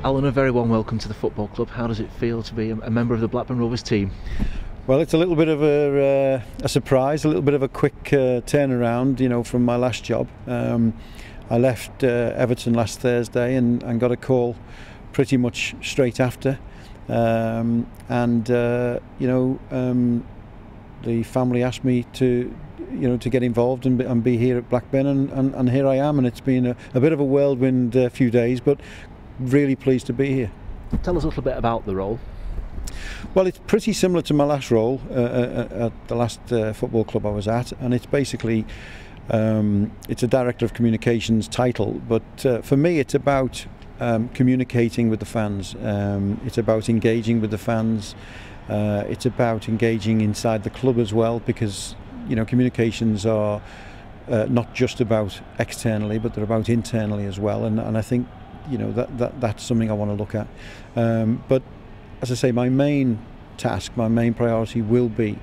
Alan, a very warm welcome to the football club. How does it feel to be a member of the Blackburn Rovers team? Well, it's a little bit of a surprise, a little bit of a quick turnaround, from my last job. I left Everton last Thursday and got a call pretty much straight after. The family asked me to get involved and be here at Blackburn, and here I am, and it's been a bit of a whirlwind few days, but really pleased to be here. Tell us a little bit about the role. Well, it's pretty similar to my last role at the last football club I was at, and it's basically it's a director of communications title, but for me it's about communicating with the fans. It's about engaging with the fans. It's about engaging inside the club as well, because communications are not just about externally, but they're about internally as well, and I think that's something I want to look at. But as I say, my main task, my main priority will be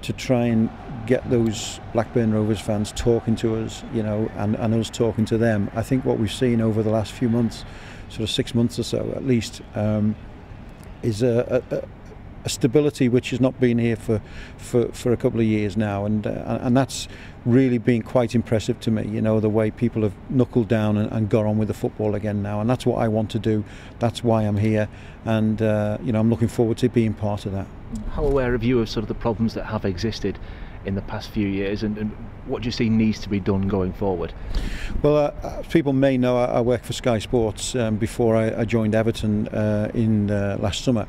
to try and get those Blackburn Rovers fans talking to us, and us talking to them. I think what we've seen over the last few months, sort of 6 months or so at least, is a stability which has not been here for a couple of years now, and that's really been quite impressive to me. The way people have knuckled down and got on with the football again now, and that's what I want to do. That's why I'm here, and I'm looking forward to being part of that. How aware are you of sort of the problems that have existed in the past few years, and what do you see needs to be done going forward? Well, as people may know, I worked for Sky Sports before I joined Everton in last summer.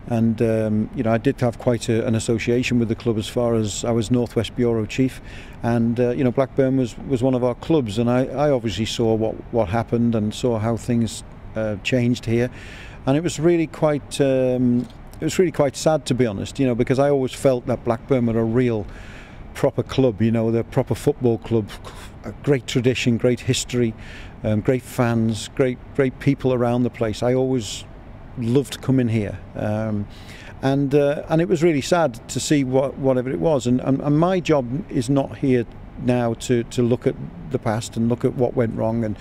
And I did have quite an association with the club, as far as I was Northwest Bureau Chief, and Blackburn was one of our clubs, and I obviously saw what happened and saw how things changed here, and it was really quite sad, to be honest, because I always felt that Blackburn were a real proper club, they're a proper football club, a great tradition, great history, great fans, great people around the place. I always loved coming here, and it was really sad to see whatever it was, and my job is not here now to look at the past and look at what went wrong, and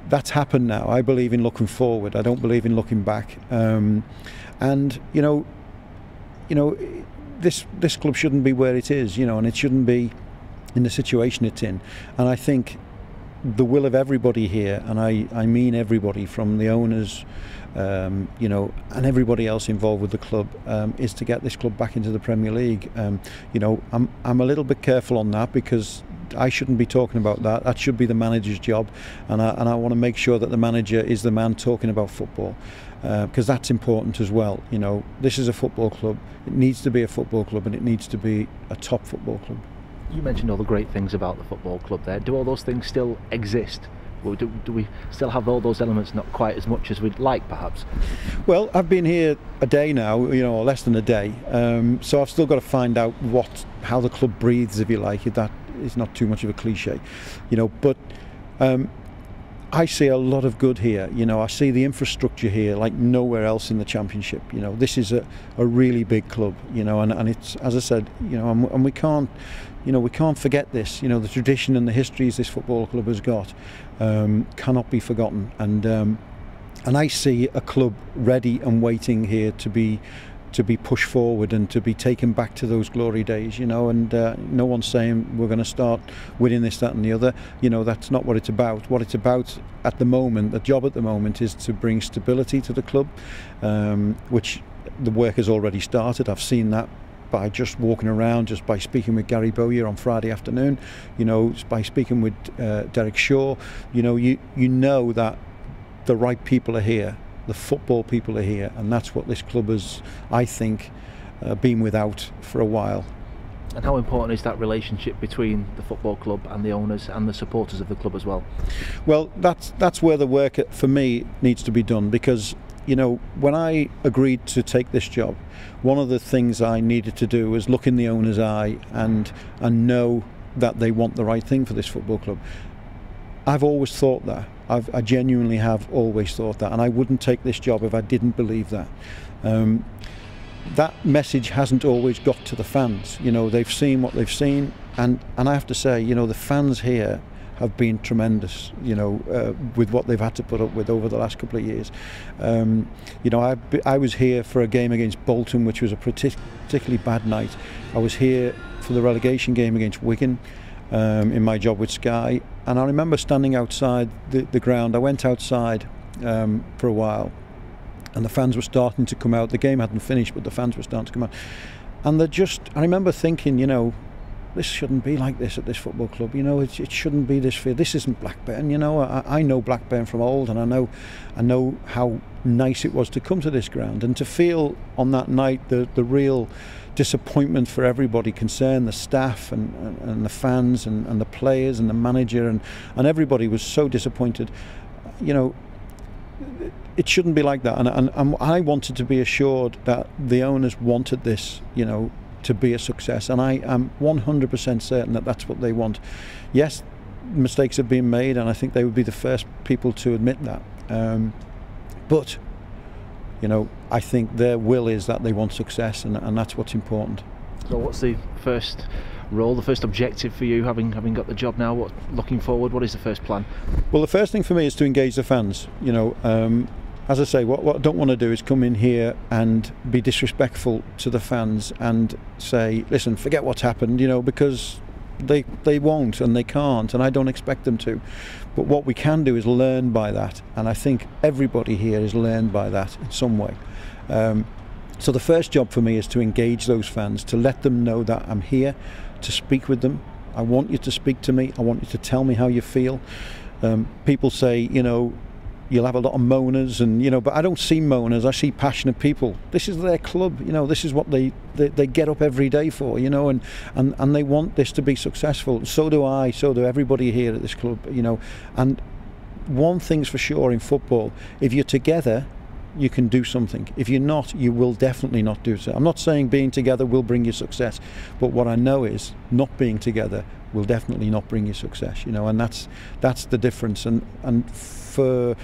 that's happened now. I believe in looking forward. I don't believe in looking back, this club shouldn't be where it is, and it shouldn't be in the situation it's in, and I think the will of everybody here, and I mean everybody, from the owners, and everybody else involved with the club, is to get this club back into the Premier League. I'm a little bit careful on that, because I shouldn't be talking about that. That should be the manager's job, and I want to make sure that the manager is the man talking about football, because that's important as well. This is a football club. It needs to be a football club, and it needs to be a top football club. You mentioned all the great things about the football club there. Do all those things still exist? Or do we still have all those elements, not quite as much as we'd like, perhaps? Well, I've been here a day now, or less than a day, so I've still got to find out how the club breathes, if you like. That is not too much of a cliche, but I see a lot of good here. I see the infrastructure here like nowhere else in the Championship. This is a really big club, and it's, as I said, and we can't forget this. The tradition and the histories this football club has got cannot be forgotten, and I see a club ready and waiting here to be pushed forward and to be taken back to those glory days, and no one's saying we're going to start winning this, that and the other. That's not what it's about. What it's about at the moment, the job at the moment, is to bring stability to the club, which the work has already started. I've seen that by just walking around, just by speaking with Gary Bowyer on Friday afternoon, by speaking with Derek Shaw. You know that the right people are here. The football people are here, and that's what this club has, I think, been without for a while. And how important is that relationship between the football club and the owners and the supporters of the club as well? Well, that's where the work, for me, needs to be done, because when I agreed to take this job, one of the things I needed to do was look in the owner's eye and know that they want the right thing for this football club. I've always thought that. I genuinely have always thought that, and I wouldn't take this job if I didn't believe that. That message hasn't always got to the fans. They've seen what they've seen, and I have to say, the fans here have been tremendous, with what they've had to put up with over the last couple of years. I was here for a game against Bolton, which was a particularly bad night. I was here for the relegation game against Wigan in my job with Sky, and I remember standing outside the ground. I went outside for a while, and the fans were starting to come out. The game hadn't finished, but the fans were starting to come out. And I remember thinking, this shouldn't be like this at this football club. It shouldn't be this fear. This isn't Blackburn. I know Blackburn from old, and I know how nice it was to come to this ground and to feel on that night the real disappointment for everybody concerned, the staff and the fans and the players and the manager and everybody was so disappointed. It shouldn't be like that, and I wanted to be assured that the owners wanted this, to be a success, and I am 100% certain that that's what they want. Yes, mistakes have been made, and I think they would be the first people to admit that. But I think their will is that they want success, and that's what's important. So, what's the first role, the first objective for you, having got the job now? Looking forward, what is the first plan? Well, the first thing for me is to engage the fans. As I say, what I don't want to do is come in here and be disrespectful to the fans and say, listen, forget what's happened, because they won't and they can't, and I don't expect them to. But what we can do is learn by that, and I think everybody here is learned by that in some way. So the first job for me is to engage those fans, to let them know that I'm here to speak with them. I want you to speak to me. I want you to tell me how you feel. People say, you'll have a lot of moaners, but I don't see moaners. I see passionate people. This is their club. This is what they get up every day for. And they want this to be successful. So do I. So do everybody here at this club. And one thing's for sure in football: if you're together, you can do something. If you're not, you will definitely not do so. I'm not saying being together will bring you success, but what I know is not being together will definitely not bring you success. And that's the difference. And for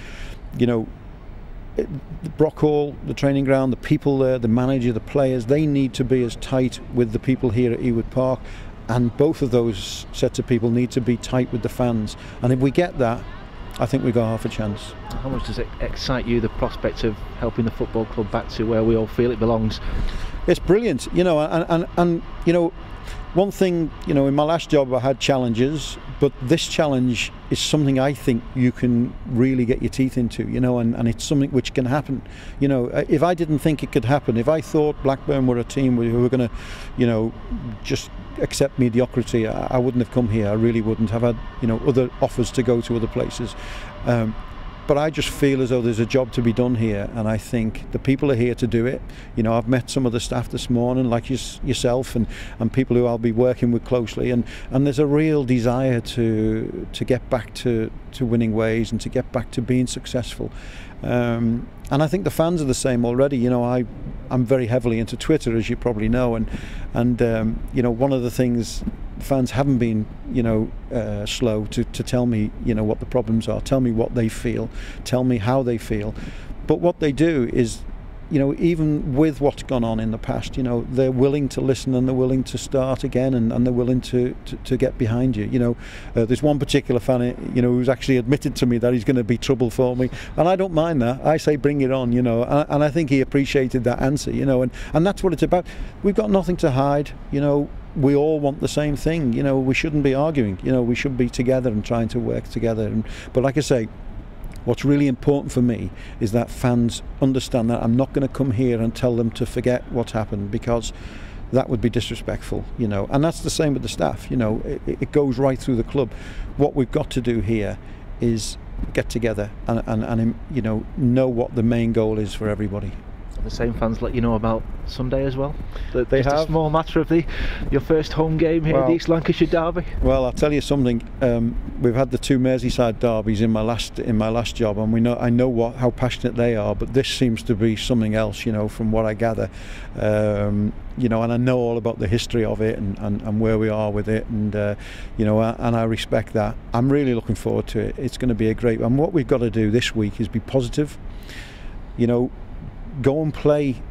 Brock Hall, the training ground, the people there, the manager, the players, they need to be as tight with the people here at Ewood Park, and both of those sets of people need to be tight with the fans. And if we get that, I think we've got half a chance. How much does it excite you, the prospect of helping the football club back to where we all feel it belongs? It's brilliant, and one thing, in my last job I had challenges, but this challenge is something I think you can really get your teeth into, and it's something which can happen. If I didn't think it could happen, if I thought Blackburn were a team who were going to, just accept mediocrity, I wouldn't have come here. I really wouldn't have had, other offers to go to other places. But I just feel as though there's a job to be done here, and I think the people are here to do it. I've met some of the staff this morning, like yourself, and people who I'll be working with closely, and there's a real desire to get back to winning ways and to get back to being successful. And I think the fans are the same already. I'm very heavily into Twitter, as you probably know, and one of the things, fans haven't been slow to tell me what the problems are, tell me what they feel, tell me how they feel. But what they do is, even with what's gone on in the past, they're willing to listen, and they're willing to start again, and they're willing to get behind you. There's one particular fan who's actually admitted to me that he's going to be trouble for me, and I don't mind that. I say bring it on, and I think he appreciated that answer, and that's what it's about. We've got nothing to hide. We all want the same thing. We shouldn't be arguing. We should be together and trying to work together. But like I say, what's really important for me is that fans understand that I'm not going to come here and tell them to forget what's happened, because that would be disrespectful, and that's the same with the staff. It goes right through the club. What we've got to do here is get together and know what the main goal is for everybody. The same fans let you know about Sunday as well? They Just have. a small matter of your first home game here, the East Lancashire derby. Well, I'll tell you something. We've had the two Merseyside derbies in my last job, and I know how passionate they are. But this seems to be something else, from what I gather. And I know all about the history of it and where we are with it, and and I respect that. I'm really looking forward to it. It's going to be a great. And what we've got to do this week is be positive. Go and play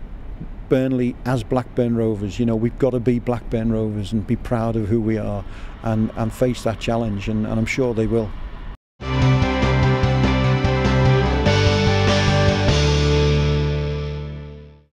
Burnley as Blackburn Rovers. You know, we've got to be Blackburn Rovers and be proud of who we are, and face that challenge, and I'm sure they will.